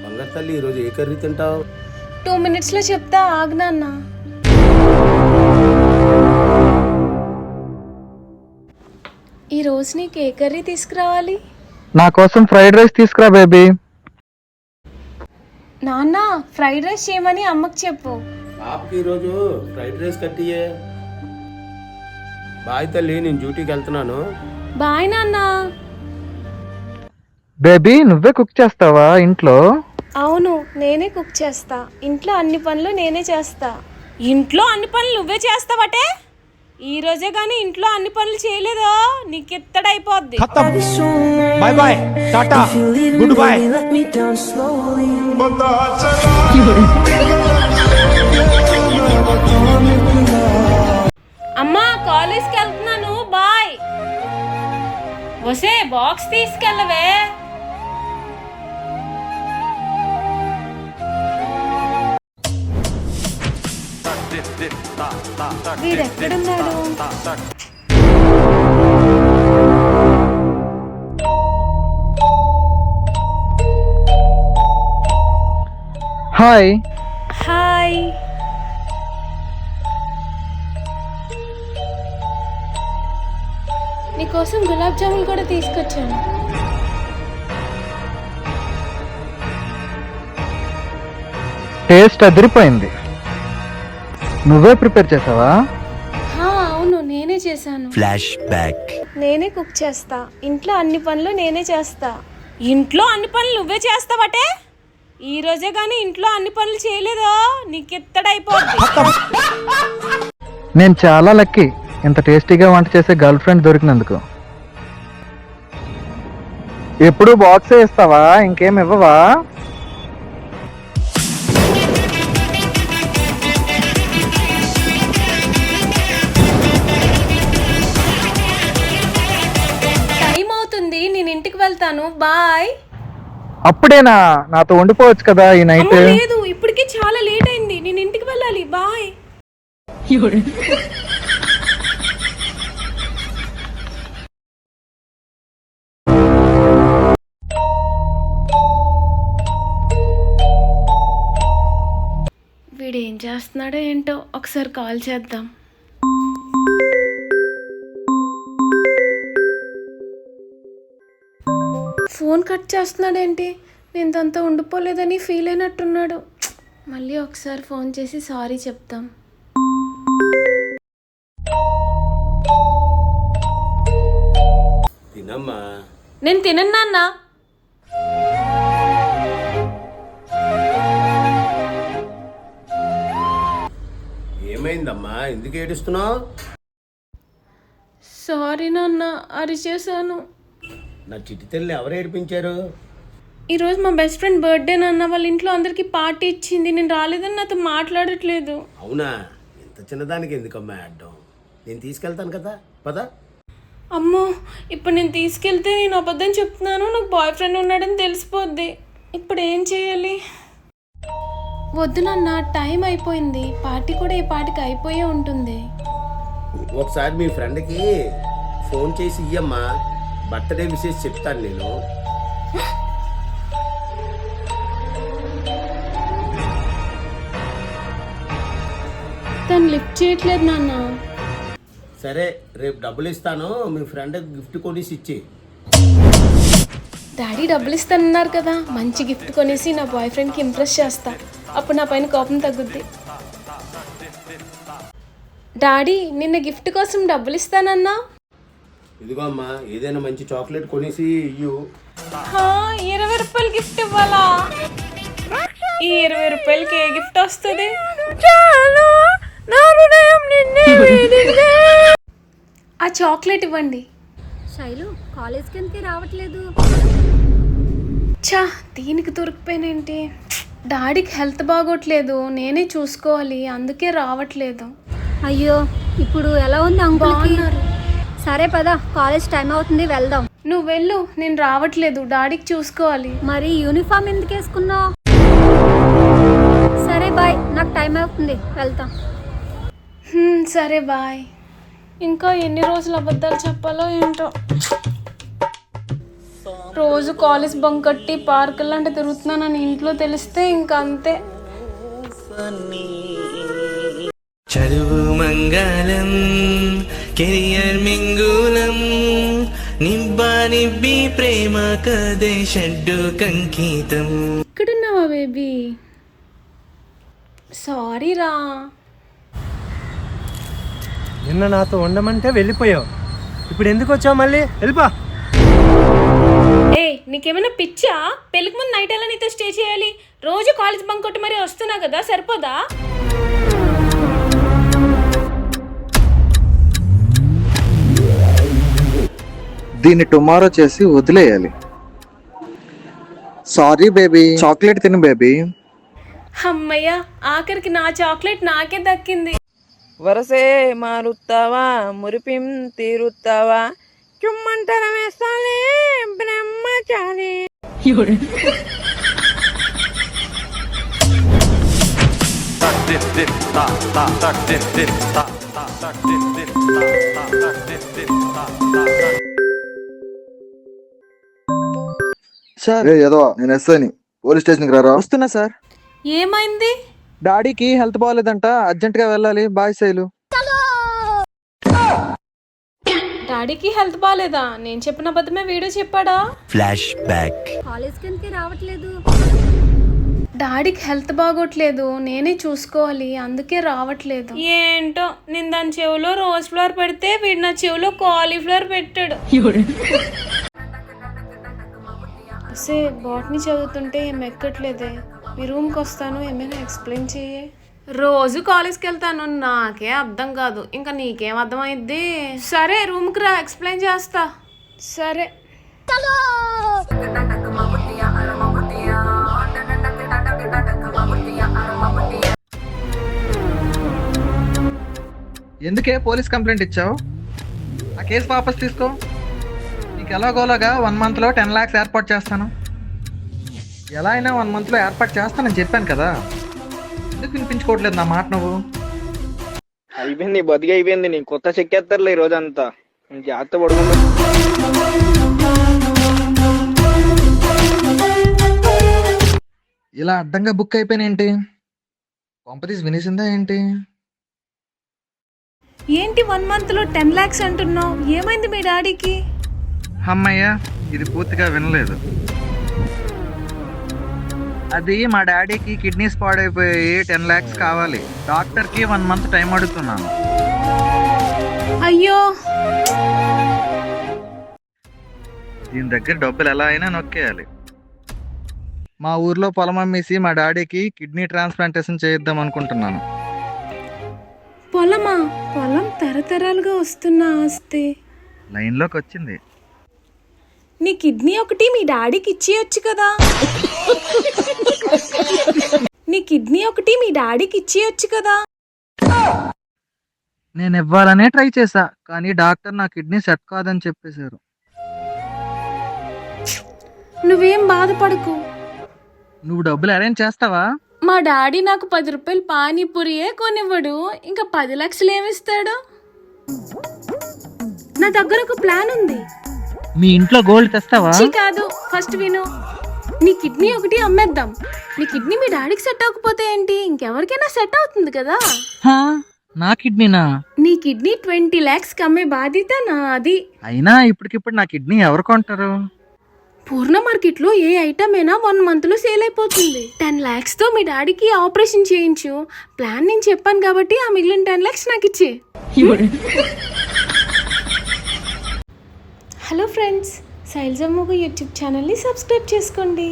బంగారు తల్లి ఈరోజు ఏ కర్రీ తింటావు? 2 minutesలో చెప్తా, ఆగు నాన్న. ఈరోజు నీకు ఏ కర్రీ తీసుకురావాలి? నా కోసం ఫ్రైడ్ రైస్ తీసుకురా బేబీ. నాన్న, ఫ్రైడ్ రైస్ చేయమని అమ్మకు చెప్పు. పాపకి ఈరోజు ఫ్రైడ్ రైస్ కట్టియే. బాయ్ తల్లి, నేను డ్యూటీకి వెళ్తున్నాను. బాయ్ నాన్న. బేబీ నువ్వే కుక్ చేస్తావా ఇంట్లో? అవును, నేనే కుక్ చేస్తా. ఇంట్లో అన్ని పనులు నేనే చేస్తా. ఇంట్లో అన్ని పనులు నువ్వే చేస్తావటే? ఈ రోజే కానీ ఇంట్లో అన్ని పనులు చేయలేదో నీకు ఎత్తడైపోద్ది. Bye bye, tata, good bye. అమ్మా, కాలేజ్కి వెళ్తున్నాను, బాయ్. వసే బాక్స్ తీసుకెళ్ళవే. వీడెక్కడున్నాడు? హాయ్. హాయ్. నీకోసం గులాబ్ జాములు కూడా తీసుకొచ్చాను. టేస్ట్ అదిరిపోయింది. నువ్వే ప్రిపేర్ చేసావా? అవును, నేనే చేశాను. Flash back. నేనే కుక్ చేస్తా. ఇంట్లో అన్ని పనులు నేనే చేస్తా. ఇంట్లో అన్ని పనులు నువ్వే చేస్తావటే? ఈ రోజే కానీ ఇంట్లో అన్ని పనులు చేయలేదో నీకు ఎత్తడైపోద్ది. నేను చాలా లక్కీ ఇంత టేస్టీగా వంట చేసే గర్ల్ ఫ్రెండ్ దొరికినందుకు. ఎప్పుడు బాక్సే ఇస్తావా, ఇంకేం ఇవ్వవా? టైం అవుతుంది, నేను ఇంటికి వెళ్తాను, బాయ్. అప్పుడేనా? నాతో ఉండిపోవచ్చు కదా ఈ నైట్. లేదు, ఇప్పటికే చాలా లేట్ అయింది, నేను ఇంటికి వెళ్ళాలి, బాయ్. వీడేం చేస్తున్నాడో ఏంటో, ఒకసారి కాల్ చేద్దాం. ఫోన్ కట్ చేస్తున్నాడేంటి? నేను తనతో ఉండిపోలేదని ఫీల్ అయినట్టున్నాడు. మళ్ళీ ఒకసారి ఫోన్ చేసి సారీ చెప్తాం. తినమ్మా. నేను తినను నాన్న. ఏమైందమ్మా, ఎందుకు ఏడుస్తున్నావు? సారీ నాన్న, అరిచేశాను. నా చిట్టి తల్లి ఎవరు ఏడిపించారు? ఈరోజు మా బెస్ట్ ఫ్రెండ్ బర్త్డే నాన్న. వాళ్ళ ఇంట్లో అందరికీ పార్టీ ఇచ్చింది, నేను రాలేదని నాతో మాట్లాడట్లేదు. అవునా? ఇంత చిన్నదానికి ఎందుకమ్మా అడ్డం? నేను తీసుకెళ్తాను కదా, పద. అమ్మో, ఇప్పుడు నేను తీసుకెళ్తే నేను అబద్ధం చెప్తున్నాను, నాకు బాయ్ ఫ్రెండ్ ఉన్నాడని తెలిసిపోద్ది. ఇప్పుడు ఏం చేయాలి? వద్దు నాన్న, టైం అయిపోయింది. పార్టీ కూడా ఈ పార్టీకి అయిపోయే ఉంటుంది. ఒకసారి మీ ఫ్రెండ్కి ఫోన్ చేసి ఇయ్యమ్మా, బర్త్డే విషెస్ చెప్తాను నేను. తను లిఫ్ట్ చేయట్లేదు నాన్న. సరే, రేపు డబ్బులు ఇస్తాను, మీ ఫ్రెండ్కి గిఫ్ట్ కొనేసి ఇచ్చి. డాడీ డబ్బులు ఇస్తానన్నారు కదా, మంచి గిఫ్ట్ కొనేసి నా బాయ్ ఫ్రెండ్కి ఇంప్రెస్ చేస్తా. అప్పుడు నా పైన కోపం తగ్గుద్ది. డాడీ, నిన్న గిఫ్ట్ కోసం డబ్బులు ఇస్తానన్నా. ఇదిగో అమ్మా, ఏదైనా మంచి చాక్లెట్ కొనేసి ఇయ్యు. 20 రూపాయలు గిఫ్ట్ ఇవ్వాలా? ఈ 20 రూపాయలకి ఏ గిఫ్ట్ వస్తుంది? ఆ చాక్లెట్ ఇవ్వండి. శైలు కాలేజ్కి ఎందుకు రావట్లేదు? చా, దీనికి దొరికిపోయినేంటి? డాడీకి హెల్త్ బాగోట్లేదు, నేనే చూసుకోవాలి, అందుకే రావట్లేదు. అయ్యో, ఇప్పుడు ఎలా ఉంది అంకుల్కి? బాగున్నారు. సరే పద, కాలేజ్ టైం అవుతుంది, వెళ్దాం. నువ్వు వెళ్ళు, నేను రావట్లేదు, డాడీకి చూసుకోవాలి. మరి యూనిఫామ్ ఎందుకు వేసుకున్నావు? సరే బాయ్, నాకు టైం అవుతుంది, వెళ్తాం. సరే బాయ్. ఇంకా ఎన్ని రోజులు అబద్ధాలు చెప్పాలో ఏంటో. రోజు కాలేజ్ బంక్ కొట్టి పార్కులు అంటే తిరుగుతున్నానని ఇంట్లో తెలిస్తే ఇంకా అంతే. చదువు మంగళం కెరియర్ మింగులం నిబ్బా నిబ్బి ప్రేమ కదే షడ్డు కంకితం. ఇక్కడున్నావా బేబీ? సారీ రా. నిన్న నాతో ఉండమంటే వెళ్ళిపోయావు, ఇప్పుడు ఎందుకు వచ్చావు మళ్ళీ? వెళ్ళిపో. ఏ నీకేమైనా పిచ్చా? పెళ్ళికి ముందు నైట్ ఎలా నీతో స్టే చేయాలి? రోజు కాలేజ్ బంక్ కొట్టి మరీ వస్తున్నా కదా, సరిపోదా? దీన్ని టుమారో చేసి వదిలేయాలి. సారీ బేబీ, చాక్లెట్ తిను బేబీ. అమ్మయ్య, ఆఖరికి నా చాక్లెట్ నాకే దక్కింది. వరసే మారుతావా మురిపిం తీరుతావా చుమ్మంటర వేస్తాలే బ్రహ్మచారి. సార్ ఏదో నేను ఎస్ఐని, పోలీస్ స్టేషన్కి రారా? వస్తున్నా సార్. ఏమైంది? డాడీకి హెల్త్ బాగాలేదంట, అర్జెంట్ గా వెళ్ళాలి. బాయ్ శైలు. డాడీకి హెల్త్ బాగాలేదా? నేను చెప్పిన అబద్ధమే వీడియో చెప్పాడా? Flash back. కాలేజ్కి ఎందుకే రావట్లేదు? డాడీకి హెల్త్ బాగోట్లేదు, నేనే చూసుకోవాలి, అందుకే రావట్లేదు. ఏంటో నేను దాని చెవిలో రోజ్ ఫ్లవర్ పెడితే వీడు నా చెవిలో కాలీఫ్లవర్ పెట్టాడు. అసే బాటనీ చదువుతుంటే ఏం ఎక్కట్లేదే. మీ రూమ్కి వస్తాను, ఏమైనా ఎక్స్ప్లెయిన్ చెయ్యే. రోజు కాలేజ్కి వెళ్తాను, నాకే అర్థం కాదు, ఇంకా నీకేం అర్థమైద్ది? సరే రూమ్కి రా, ఎక్స్ప్లెయిన్ చేస్తా. సరే. ఎందుకే పోలీస్ కంప్లైంట్ ఇచ్చావు? ఆ కేసు వాపస్ తీసుకో. నీకు ఎలాగోలాగా 1 monthలో 10 lakhs ఏర్పాటు చేస్తాను. ఎలా అయినా 1 monthలో ఏర్పాటు చేస్తానని చెప్పాను కదా, ఎందుకు వినిపించుకోవట్లేదు నా మాట నువ్వు? అయిపోయింది, బతికి అయిపోయింది. నీ కొత్త చెక్కేస్తారులే ఈ రోజంతా. జాగ్రత్త పడుకుంటా. ఇలా అడ్డంగా బుక్ అయిపోయినేంటి? కొంపతీసి వినేసిందా ఏంటి? ఏంటి 1 monthలో 10 lakhs అంటున్నావు? ఏమైంది మీ డాడీకి? అమ్మయ్య, ఇది పూర్తిగా వినలేదు. అది మా డాడీకి కిడ్నీస్ పాడైపోయి 10 lakhs కావాలి. డాక్టర్కి 1 month టైం అడుగుతున్నాను. అయ్యో, దీని దగ్గర డబ్బులు ఎలా అయినా నొక్కేయాలి. మా ఊర్లో పొలం అమ్మేసి మా డాడీకి కిడ్నీ ట్రాన్స్ప్లాంటేషన్ చేయిద్దాం అనుకుంటున్నాను. పొలమా? పొలం తరతరాలుగా వస్తున్న ఆస్తి. లైన్లోకి వచ్చింది. నీ కిడ్నీ ఒకటి మీ డాడీకి ఇచ్చేయొచ్చు కదా. నీ కిడ్నీ ఒకటి మీ డాడీకి ఇచ్చేయొచ్చు కదా. నేను ఇవ్వాలనే ట్రై చేశా, కానీ డాక్టర్ నా కిడ్నీ సెట్ కాదని చెప్పేశారు. నువ్వేం బాధపడకు, నువ్వు డబ్బులు అరేంజ్ చేస్తావా? మా డాడీ నాకు 10 రూపాయలు పానీపూరియే కొనివ్వడు, ఇంకా 10 లక్షలు ఏమిస్తాడు? నా దగ్గర ఒక ప్లాన్ ఉంది. మీ ఇంట్లో గోల్డ్ తెస్తావా? కాదు, ఫస్ట్ విను. నీ కిడ్నీ ఒకటి అమ్మేద్దాం. నీ కిడ్నీ మీ డాడీకి సెట్ అవ్వకపోతే ఏంటి, ఇంకెవరికైనా సెట్ అవుతుంది కదా. నా కిడ్నీనా? నీ కిడ్నీ 20 lakhs అమ్మే బాధ్యత నాది. అయినా ఇప్పటికిప్పుడు నా కిడ్నీ ఎవరు కొంటారు? పూర్ణ మార్కెట్లో ఏ ఐటమ్ అయినా 1 monthలో సేల్ అయిపోతుంది. 10 lakhsతో మీ డాడీకి ఆపరేషన్ చేయించు. ప్లాన్ నేను చెప్పాను కాబట్టి ఆ మిగిలిన 10 lakhs నాకు ఇచ్చే. హలో ఫ్రెండ్స్, శైలజమ్మ యూట్యూబ్ ఛానల్ని సబ్స్క్రైబ్ చేసుకోండి.